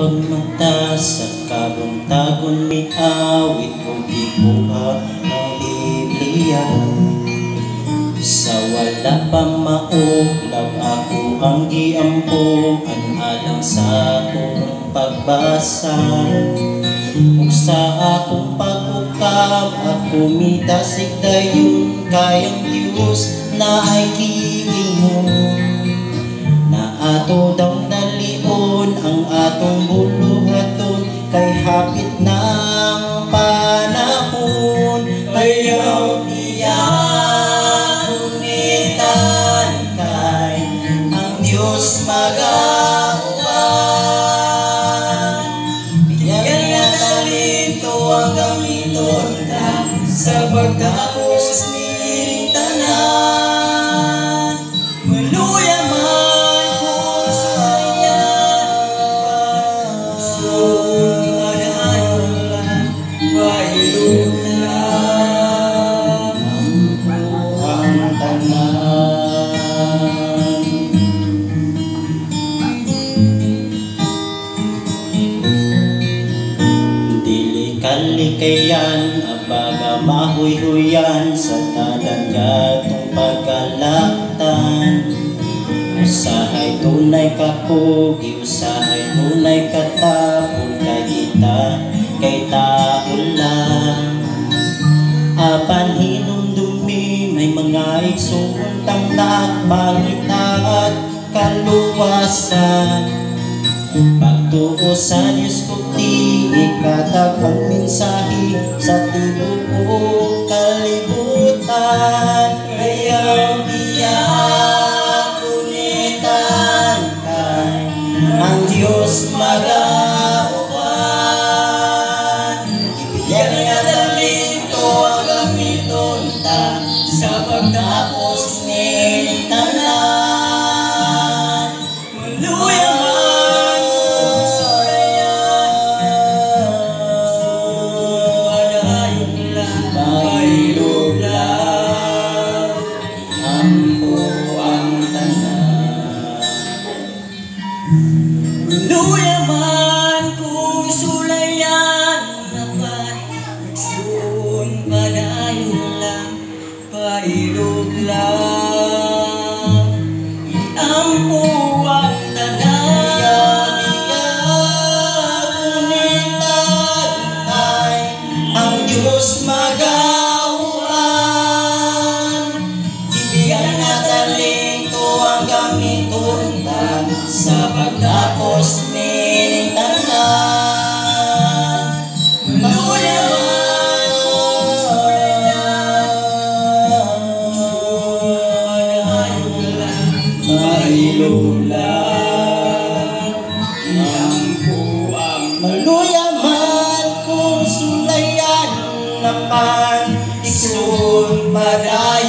pagmata sa kabuntagon ni awit o gibuhat ng Biblia. Sa wala pa mauglag ako ang giampuan alang sa akong pagbasa. Ug sa akong pag-ukab ako mitasig dayon kayang Diyos na ay giingon na ato daw nalion ang atong buluhaton kay hapit ng panahon. Ayaw niya unitan kay ang Diyos mag-auban. Bigyan niya talento ang gamiton na sa pagtapos ni tanan. Maluya man kung sayan sumadahan lang pailog lang ang tanan. Dili kalikayan abaga mahuy-huyan sa tanan gatong pagkalaktan. Usahay tunay kapugi, usahay tunay katapon kay kita kay tao lang. Apan hinumdumi may mga igsuon tamnak pangita at kaluwasan. Pagtuo sa Diyos kuti ikatag ang mensahe sa tibuok kalibutan. Ayaw niya unitan kay ang Diyos mag-auban. Ibigyan niya talento ang gamiton ta sa pagtapos ni tanan. Maluya man kung sulayan sumadayon lang pailog lang ampo ang tanan. Maluya man kung sulayan napahigsun padayon lang pailog lang ampo ang tanan. Unitan kay ang Diyos mag-auban. Ibigyan na talento ang gamiton ta sa pagtapos ni tanan. Maluya man kung sulayan sumadayon lang pailog lang ampo ang maluya man kung sulayan naman igsoon padayon